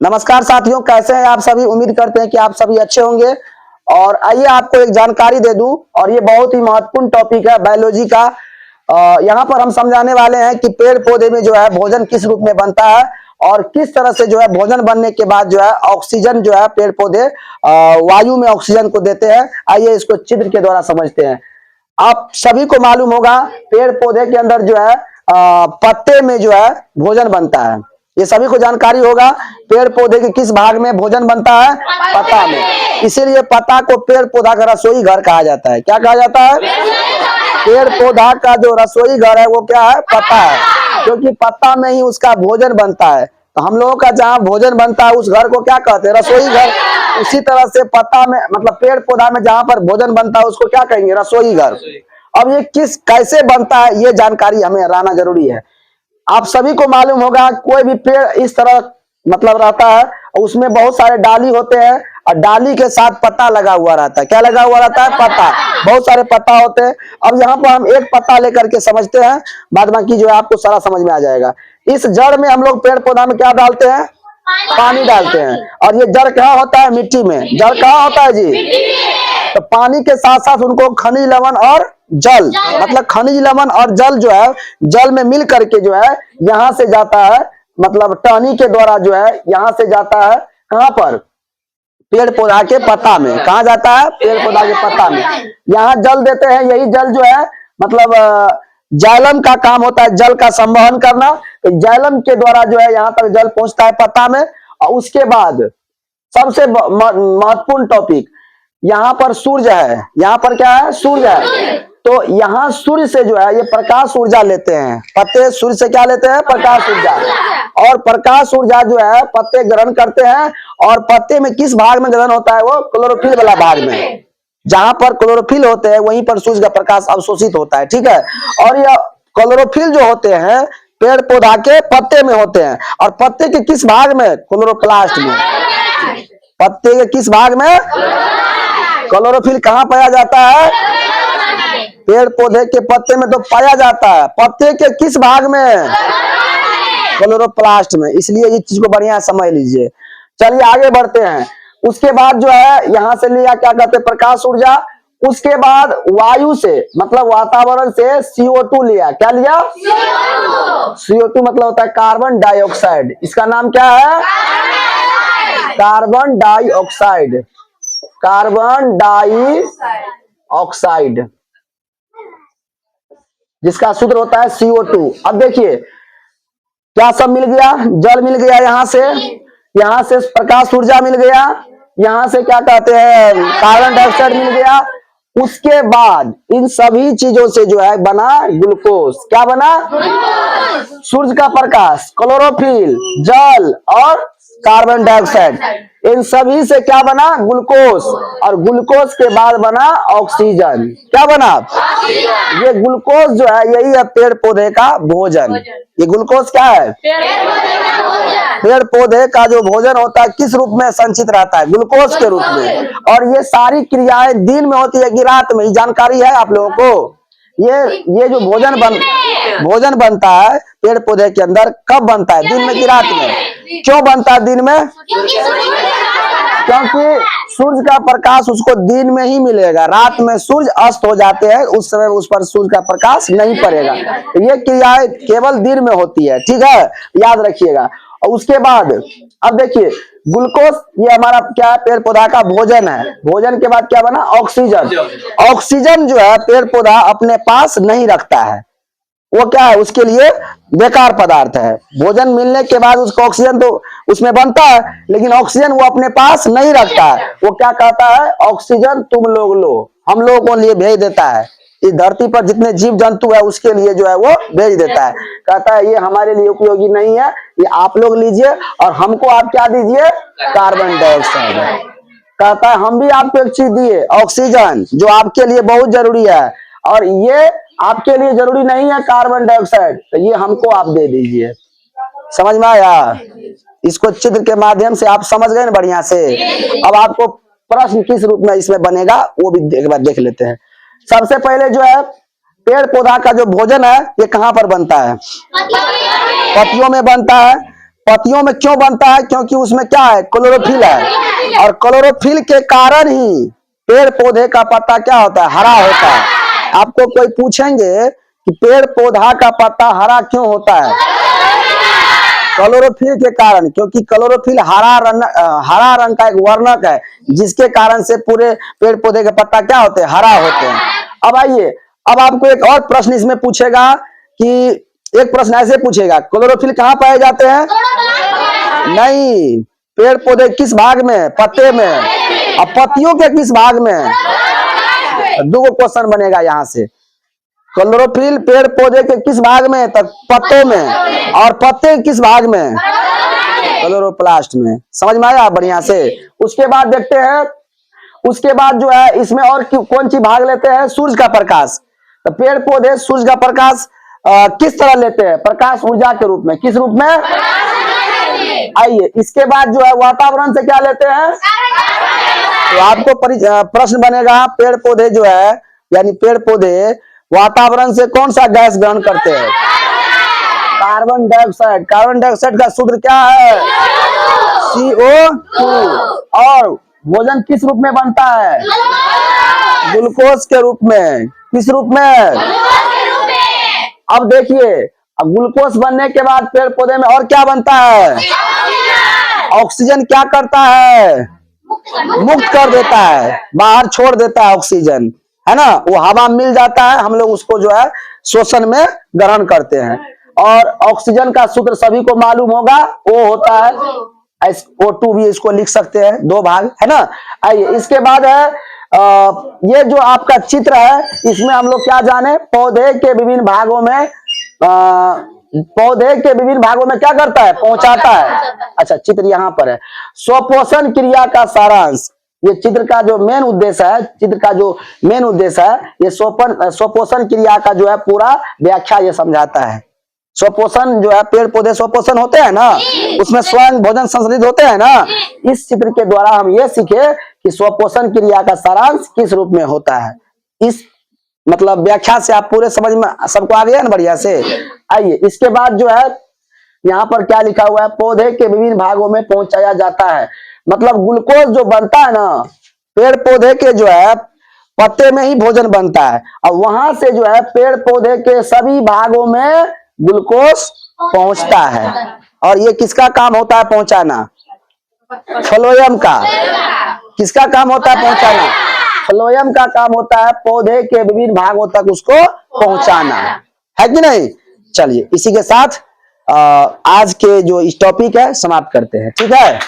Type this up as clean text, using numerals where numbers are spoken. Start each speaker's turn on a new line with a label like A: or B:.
A: नमस्कार साथियों, कैसे हैं आप सभी। उम्मीद करते हैं कि आप सभी अच्छे होंगे। और आइए आपको एक जानकारी दे दूं, और ये बहुत ही महत्वपूर्ण टॉपिक है बायोलॉजी का। यहाँ पर हम समझाने वाले हैं कि पेड़ पौधे में जो है भोजन किस रूप में बनता है, और किस तरह से जो है भोजन बनने के बाद जो है ऑक्सीजन जो है पेड़ पौधे वायु में ऑक्सीजन को देते हैं। आइए इसको चित्र के द्वारा समझते हैं। आप सभी को मालूम होगा पेड़ पौधे के अंदर जो है पत्ते में जो है भोजन बनता है। ये सभी को जानकारी होगा पेड़ पौधे के किस भाग में भोजन बनता है, पत्ता में। इसीलिए पत्ता को पेड़ पौधा का रसोई घर कहा जाता है। क्या कहा जाता है? पेड़ पौधा का जो रसोई घर है वो क्या है? पत्ता है, क्योंकि पत्ता में ही उसका भोजन बनता है। तो हम लोगों का जहाँ भोजन बनता है उस घर को क्या कहते हैं? रसोई घर। उसी तरह से पत्ता में मतलब पेड़ पौधा में जहाँ पर भोजन बनता है उसको क्या कहेंगे? रसोई घर। अब ये किस कैसे बनता है ये जानकारी हमें रहना जरूरी है। आप सभी को मालूम होगा कोई भी पेड़ इस तरह मतलब रहता है, उसमें बहुत सारे डाली होते हैं और डाली के साथ पत्ता लगा हुआ रहता है। क्या लगा हुआ रहता है? पत्ता। बहुत सारे पत्ता होते हैं। अब यहाँ पर हम एक पत्ता लेकर के समझते हैं, बाद बाकी जो है आपको सारा समझ में आ जाएगा। इस जड़ में हम लोग पेड़ पौधा में क्या डालते हैं? पानी डालते हैं। और ये जड़ कहाँ होता है? मिट्टी में। जड़ कहाँ होता है जी? तो पानी के साथ साथ उनको खनिज लवण और जल मतलब खनिज लवण और जल जो है जल में मिल करके जो है यहाँ से जाता है, मतलब टहनी के द्वारा जो है यहाँ से जाता है कहाँ पर? पेड़ पौधा के पत्ता में। कहाँ जाता है? पेड़ पौधा के पत्ता में। यहाँ जल देते हैं। यही जल जो है मतलब जाइलम का काम होता है, जल का संवहन करना। तो जाइलम के द्वारा जो है यहाँ तक जल पहुंचता है पत्ता में। और उसके बाद सबसे महत्वपूर्ण टॉपिक, यहाँ पर सूर्य है। यहाँ पर क्या है? सूर्य है। तो यहाँ सूर्य से जो है ये प्रकाश ऊर्जा लेते हैं। पत्ते सूर्य से क्या लेते हैं? प्रकाश ऊर्जा। और प्रकाश ऊर्जा जो है पत्ते ग्रहण करते हैं। और पत्ते में किस भाग में ग्रहण होता है? वो क्लोरोफिल वाला भाग में। जहां पर क्लोरोफिल होते हैं वहीं पर सूर्य का प्रकाश अवशोषित होता है। ठीक है। और यह क्लोरोफिल जो होते हैं पेड़ पौधा के पत्ते में होते हैं। और पत्ते के किस भाग में? क्लोरोप्लास्ट में। पत्ते के किस भाग में? क्लोरोफिल कहाँ पाया जाता है? पेड़ पौधे के पत्ते में तो पाया जाता है। पत्ते के किस भाग में? क्लोरोप्लास्ट में। इसलिए ये चीज को बढ़िया समझ लीजिए। चलिए आगे बढ़ते हैं। उसके बाद जो है यहाँ से लिया क्या कहते हैं? प्रकाश ऊर्जा। उसके बाद वायु से मतलब वातावरण से CO2 लिया। क्या लिया? CO2 मतलब होता है कार्बन डाइऑक्साइड। इसका नाम क्या है? Carbon dioxide. कार्बन डाइऑक्साइड जिसका सूत्र होता है CO2। अब देखिए क्या सब मिल गया? जल मिल गया, यहाँ से प्रकाश ऊर्जा मिल गया, यहाँ से क्या कहते हैं? कार्बन डाइऑक्साइड मिल गया। उसके बाद इन सभी चीजों से जो है बना ग्लूकोज। क्या बना? सूर्य का प्रकाश, क्लोरोफिल, जल और कार्बन डाइऑक्साइड। इन सभी से क्या बना? ग्लूकोज। और ग्लूकोज के बाद बना ऑक्सीजन। क्या बना? ये ग्लूकोज जो है यही है पेड़ पौधे का भोजन। ये ग्लूकोज क्या है? पेड़ पौधे का जो भोजन होता है किस रूप में संचित रहता है? ग्लूकोज के रूप में। और ये सारी क्रियाएं दिन में होती है कि रात में? जानकारी है आप लोगों को? ये जो भोजन बनता है पेड़ पौधे के अंदर कब बनता है? दिन में कि रात में? क्यों बनता है दिन में? क्योंकि सूर्य का प्रकाश उसको दिन में ही मिलेगा। रात में सूर्य अस्त हो जाते हैं, उस समय उस पर सूर्य का प्रकाश नहीं पड़ेगा। ये क्रियाएं केवल दिन में होती है। ठीक है, याद रखिएगा। और उसके बाद अब देखिए ग्लूकोज ये हमारा क्या है? पेड़ पौधा का भोजन है। भोजन के बाद क्या बना? ऑक्सीजन। ऑक्सीजन जो है पेड़ पौधा अपने पास नहीं रखता है। वो क्या है? उसके लिए बेकार पदार्थ है। भोजन मिलने के बाद उसको ऑक्सीजन तो उसमें बनता है, लेकिन ऑक्सीजन वो अपने पास नहीं रखता है। वो क्या कहता है? ऑक्सीजन तुम लोग लो, हम लोगों को लिए भेज देता है। इस धरती पर जितने जीव जंतु है उसके लिए जो है वो भेज देता है। कहता है ये हमारे लिए उपयोगी नहीं है, ये आप लोग लीजिए और हमको आप क्या दीजिए? Carbon dioxide. कहता है हम भी आपको एक चीज दिए, ऑक्सीजन, जो आपके लिए बहुत जरूरी है, और ये आपके लिए जरूरी नहीं है कार्बन डाइऑक्साइड, तो ये हमको आप दे दीजिए। समझ में आया? इसको चित्र के माध्यम से आप समझ गए ना बढ़िया से। अब आपको प्रश्न किस रूप में इसमें बनेगा वो भी एक बार देख लेते हैं। सबसे पहले जो है पेड़ पौधा का जो भोजन है ये कहाँ पर बनता है? पत्तियों में बनता है। पत्तियों में क्यों बनता है? क्योंकि उसमें क्या है? क्लोरोफिल है, और क्लोरोफिल के कारण ही पेड़ पौधे का पत्ता क्या होता है? हरा होता है। आपको कोई पूछेंगे कि पेड़ पौधा का पत्ता हरा क्यों होता है? क्लोरोफिल के कारण, क्योंकि क्लोरोफिल हरा रंग का एक वर्णक है, जिसके कारण से पूरे पेड़ पौधे के पत्ता क्या होते हैं? हरा होते हैं। अब आइए, अब आपको एक और प्रश्न इसमें पूछेगा कि एक प्रश्न ऐसे पूछेगा, क्लोरोफिल कहाँ पाए जाते हैं? नहीं, पेड़ पौधे किस भाग में? पत्ते में। अब पत्तियों के किस भाग में? दो क्वेश्चन बनेगा यहाँ से। क्लोरोफिल पेड़ पौधे के किस भाग में? तक पत्तों में। और पत्ते किस भाग में? क्लोरोप्लास्ट में। समझ में आया बढ़िया से? उसके बाद देखते हैं, उसके बाद जो है इसमें और कौन सी भाग लेते हैं? सूर्य का प्रकाश। तो पेड़ पौधे सूर्य का प्रकाश किस तरह लेते हैं? प्रकाश ऊर्जा के रूप में। किस रूप में? आइए, इसके बाद जो है वातावरण से क्या लेते हैं? तो आपको प्रश्न बनेगा, पेड़ पौधे जो है, यानी पेड़ पौधे वातावरण से कौन सा गैस ग्रहण करते हैं? Carbon dioxide. कार्बन डाइऑक्साइड का सूत्र क्या है? CO2। और भोजन किस रूप में बनता है? ग्लूकोज के रूप में। किस रूप में? अब देखिए, अब ग्लूकोज बनने के बाद पेड़ पौधे में और क्या बनता है? ऑक्सीजन क्या करता है? मुक्त कर देता है, बाहर छोड़ देता है ऑक्सीजन, है ना? वो हवा मिल जाता है, हम लोग उसको जो है श्वसन में ग्रहण करते हैं। और ऑक्सीजन का सूत्र सभी को मालूम होगा, वो होता है O2 भी इसको लिख सकते हैं, दो भाग, है ना? आइए, इसके बाद है ये जो आपका चित्र है, इसमें हम लोग क्या जाने? पौधे के विभिन्न भागों में पौधे के विभिन्न भागों में क्या करता है? पहुंचाता है। अच्छा, चित्र यहाँ पर है, स्वपोषण क्रिया का सारांश। ये चित्र का जो मेन उद्देश्य है, चित्र का जो मेन उद्देश्य है, ये स्वपोषण क्रिया का जो है पूरा व्याख्या ये समझाता है। स्वपोषण जो है, पेड़ पौधे स्वपोषण होते हैं ना, उसमें स्वयं भोजन संसाधित होते हैं ना। इस चित्र के द्वारा हम ये सीखे कि स्वपोषण क्रिया का सारांश किस रूप में होता है। इस मतलब व्याख्या से आप पूरे समझ में सबको आ गया ना बढ़िया से? आइए, इसके बाद जो है यहाँ पर क्या लिखा हुआ है? पौधे के विभिन्न भागों में पहुंचाया जाता है। मतलब ग्लूकोज जो बनता है ना, पेड़ पौधे के जो है पत्ते में ही भोजन बनता है, और वहां से जो है पेड़ पौधे के सभी भागों में ग्लूकोज पहुंचता है। और ये किसका काम होता है पहुंचाना? फ्लोएम का। किसका काम होता है पहुंचाना? फ्लोएम का काम होता है पौधे के विभिन्न भागों तक उसको पहुंचाना, है कि नहीं? चलिए, इसी के साथ आज के जो इस टॉपिक है समाप्त करते हैं, ठीक है?